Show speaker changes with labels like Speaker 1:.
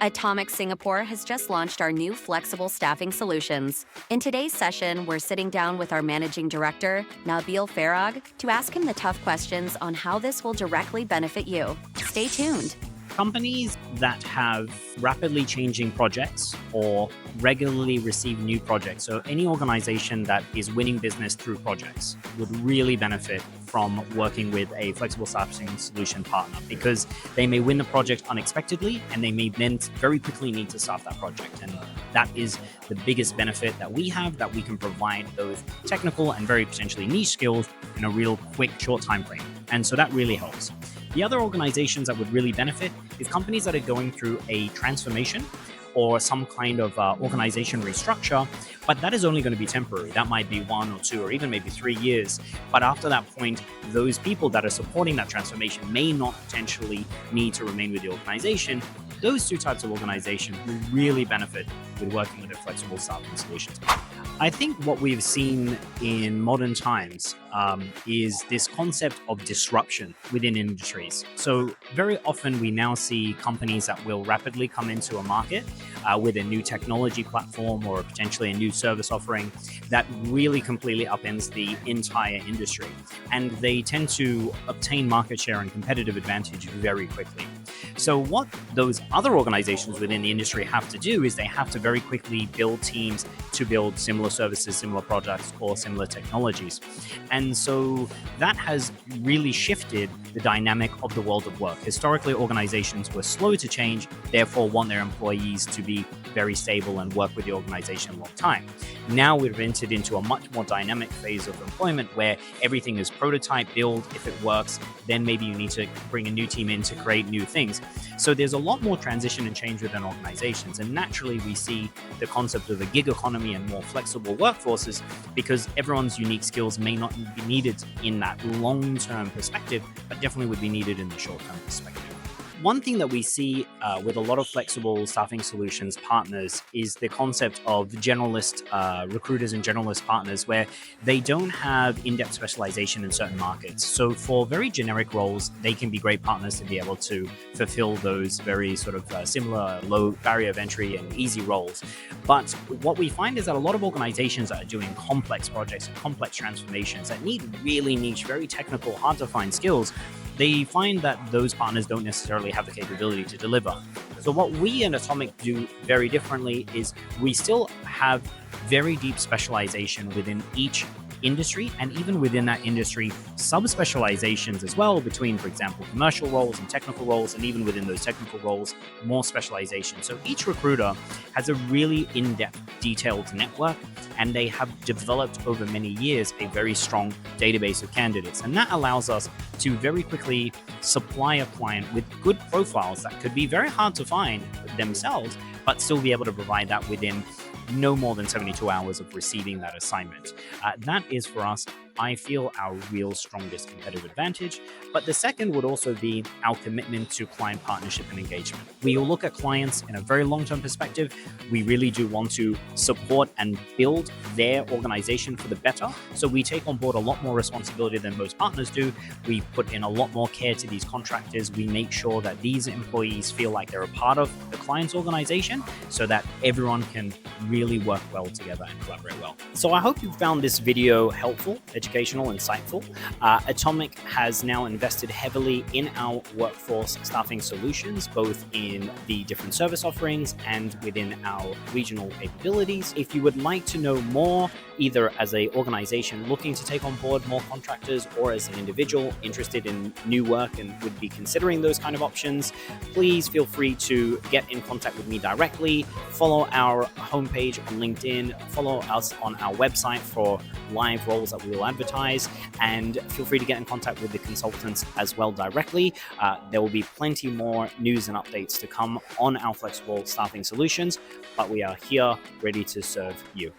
Speaker 1: Atomic Singapore has just launched our new flexible staffing solutions. In today's session, we're sitting down with our managing director, Nabil Farrag, to ask him the tough questions on how this will directly benefit you. Stay tuned.
Speaker 2: Companies that have rapidly changing projects or regularly receive new projects, so any organization that is winning business through projects, would really benefit from working with a flexible staffing solution partner, because they may win the project unexpectedly and they may then very quickly need to staff that project. And that is the biggest benefit that we have, that we can provide those technical and very potentially niche skills in a real quick, short time frame. And so that really helps. The other organizations that would really benefit is companies that are going through a transformation or some kind of organization restructure, but that is only going to be temporary. That might be 1 or 2 or even maybe 3 years. But after that point, those people that are supporting that transformation may not potentially need to remain with the organization. Those two types of organizations will really benefit with working with a flexible staffing solutions. I think what we've seen in modern times is this concept of disruption within industries. So very often we now see companies that will rapidly come into a market with a new technology platform or potentially a new service offering that really completely upends the entire industry. And they tend to obtain market share and competitive advantage very quickly. So what those other organizations within the industry have to do is they have to very quickly build teams to build similar services, similar products, or similar technologies. And so that has really shifted the dynamic of the world of work. Historically, organizations were slow to change, therefore want their employees to be very stable and work with the organization a long time. Now we've entered into a much more dynamic phase of employment where everything is prototype, build. If it works, then maybe you need to bring a new team in to create new things. So there's a lot more transition and change within organizations. And naturally, we see the concept of a gig economy and more flexible workforces because everyone's unique skills may not be needed in that long-term perspective, but definitely would be needed in the short-term perspective. One thing that we see with a lot of flexible staffing solutions partners is the concept of generalist recruiters and generalist partners, where they don't have in-depth specialization in certain markets. So for very generic roles, they can be great partners to be able to fulfill those very sort of similar low barrier of entry and easy roles. But what we find is that a lot of organizations that are doing complex projects and complex transformations that need really niche, very technical, hard to find skills, they find that those partners don't necessarily have the capability to deliver. So what we in Atomic do very differently is we still have very deep specialization within each industry, and even within that industry, sub-specializations as well between, for example, commercial roles and technical roles, and even within those technical roles, more specialization. So each recruiter has a really in-depth, detailed network, and they have developed over many years a very strong database of candidates. And that allows us to very quickly supply a client with good profiles that could be very hard to find themselves, but still be able to provide that within no more than 72 hours of receiving that assignment. That is, for us, I feel, our real strongest competitive advantage. But the second would also be our commitment to client partnership and engagement. We will look at clients in a very long-term perspective. We really do want to support and build their organization for the better. So we take on board a lot more responsibility than most partners do. We put in a lot more care to these contractors. We make sure that these employees feel like they're a part of the client's organization so that everyone can really work well together and collaborate well. So I hope you found this video helpful, educational, insightful. Atomic has now invested heavily in our workforce staffing solutions, both in the different service offerings and within our regional capabilities. If you would like to know more, either as an organization looking to take on board more contractors or as an individual interested in new work and would be considering those kind of options, please feel free to get in contact with me directly. Follow our homepage on LinkedIn, follow us on our website for live roles that we will advertise, and feel free to get in contact with the consultants as well directly. There will be plenty more news and updates to come on our flexible staffing solutions, but we are here ready to serve you.